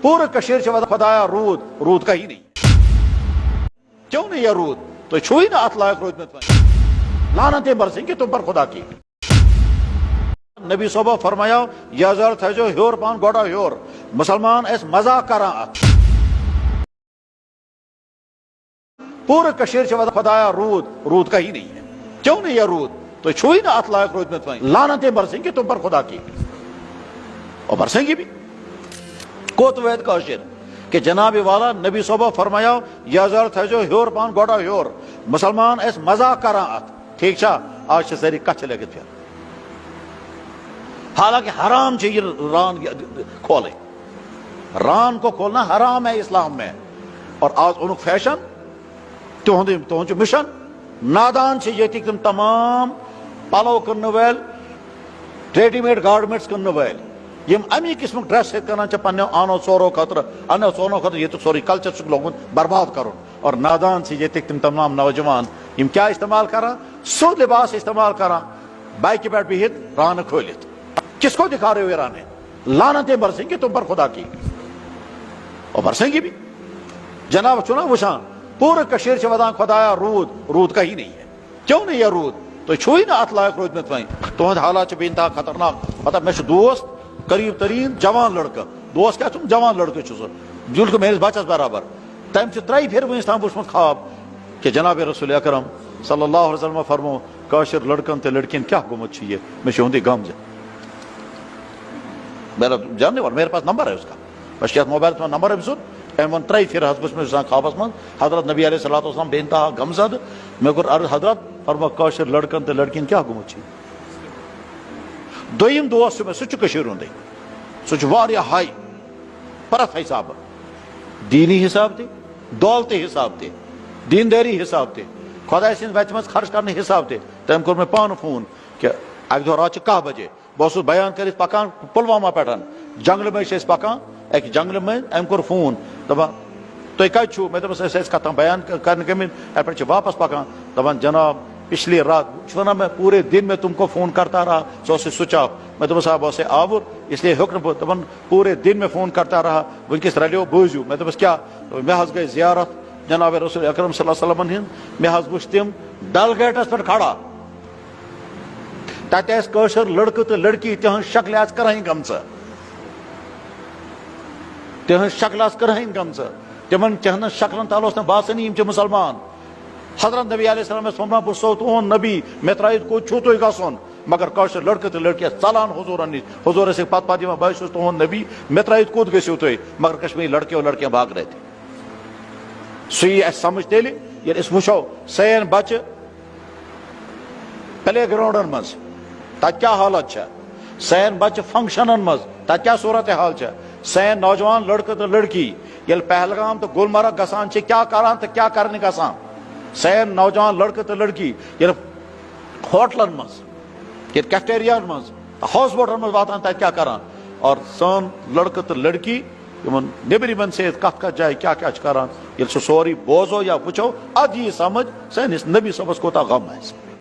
پورے کشیر سے خدایا رود رود کا ہی نہیں. کیوں نہیں یہ رود؟ تو چھوئی نا ات لائق روز میں لعنتیں برسیں گی تم پر خدا کی. نبی صبح فرمایا یہ زر تھا جو ہیور پان گوڑا ہیور مسلمان اس مزاق کرا ات پورے کشیر سے خدایا رود رود کا ہی نہیں ہے. کیوں نہیں یہ رود؟ تو چھوئی نا ات لائق روز میں لعنتیں برسیں گی تم پر خدا کی. اور برسیں گی بھی. کوت وید کا شعر کہ جناب والا نبی صبح فرمایا یہ زر تھا جو ہیور پان گوڑا ہیور مسلمان اس مزاق کرا ات. ٹھیک چھا آج سے ساری کچھ لگت پھر. حالانکہ حرام چاہیے ران کھولے. ران کو کھولنا حرام ہے اسلام میں. اور آج انک فیشن تہذ مشن نادان سے یہ تم تمام پلو کن ول ریڈی میڈ گارمنٹس کن ول یم امی قسم ڈریس کرنا پنو آنو ژورو خطر انو ژونو خطر یہ سوری کلچر لوگن برباد کرن. اور نادان سے یہ تم تمام نوجوان یم کیا استعمال کران سو لباس استعمال کران بائک پہ بہت ران کھولت. کس کو دکھا رہے ہو یہ رانے؟ لعنتیں برسیں گی تم پر خدا کی. اور برسیں گی بھی. جناب چنا وشان پورے کشیر سے ودان خدایا رود رود کا ہی نہیں ہے. کیوں نہیں یہ رود؟ تو چھوئی نا ات لائق روز میں تہد حالات بے انتہا خطرناک. مطلب میں دوست قریب ترین جوان لڑکہ دوست کیا تم جوان لڑکے چھو جل کو میرے بچس برابر تم سے ترائی پھر ونستان وچمت خواب کہ جناب رسول اکرم صلی اللہ علیہ وسلم فرمو کاشر لڑکن تے لڑکین کیا گمت چاہیے میں ہوندی گم جا. میرا جاننے والا میرے پاس نمبر ہے اس کا بس کیا موبائل میں نمبر ہے سن ایمن ترائی پھر حضبس میں خوابس من حضرت نبی علیہ الصلوۃ والسلام بے انتہا غم زد میں گر عرض حضرت فرما کاشر لڑکن تے لڑکین کیا گمت چاہیے. دویم دوست میں سچ کشیر ہوں سچ واریا ہائی پرت حساب دینی حساب تے دولتی حساب تے دینداری حساب تے خدا سند وچ مز خرچ کرنے حساب تے تم کور میں پان فون کہ اک دور رات 10 بجے بہت بیان کرت پکان پلوامہ پٹھن جنگل میں پکان ایک جنگل میں ام کور فون دپان تھی کت چھو میں دس کتان بیان کرنے گمت ات پہ واپس پکان دپان جناب پچھلی رات ونان میں پورے دن میں تم کو فون کرتا رہا سو سوئچ آف. میں دپس بہت سے آور اس لیے ہیوک نا دپان پورے دن میں فون کرتا رہا ونکس رلیو بوزیو. میں دپس کیا میں حظ گئی زیارت جناب رسول اکرم صلی اللہ علیہ وسلم ہند میں حظ وچھ تم ڈل گیٹس پہ کھڑا تت کاشر لڑکہ تو لڑکی تہذ شکل آس کرہن گمژ تہذ شکل آس کرہن گمژ تمن تہذ شکلن تل اس باسان یم مسلمان. حضرت نبی علیہ السلام فرما بہ سو تہد نبی مے ترائیت کو چھو تھی گھن مگر کاشر لڑکہ تو لڑکی ژلان حضورن نش حضور ٲسِکھ پتہٕ پتہٕ دِوان بہٕ چھُس تُہُنٛد نبی مے ترائیت کوٚت گٔژھِو تُہۍ مگر کشمیری لڑکیو لڑکیاں بھاگ رہے تھے. سُہ یی اَسہِ سمجھ تیٚلہِ ییٚلہِ أسۍ وٕچھو سٲنۍ بچہِ پلے گراؤنڈن مز تت کیا حالت چھےٚ سٲنۍ بچہِ فنکشنن مز تت کیا صورت حال چھےٚ سٲنۍ نوجوان لڑکہٕ تہٕ لڑکی ییٚلہِ پہلگام تہٕ گلمرگ گژھان چھِ کیا کران تہٕ کیا کرنہِ گژھان. سٲنۍ نوجوان لڑکہٕ تہٕ لڑکی ییٚلہِ ہوٹلن مز ییٚتہِ کیفٹیریاہن مز ہاؤس بوٹن مز واتان تتہِ کیا کران. اور سٲنۍ لڑکہٕ تہٕ لڑکی یمن نیبرمن سۭتۍ کتھ کتھ جایہِ کیا کیا چھِ کران ییٚلہِ سُہ سورُے بوزو یا وٕچھو ادٕ یی سمجھ سٲنِس نبی صٲبس کوتاہ غم آسہِ.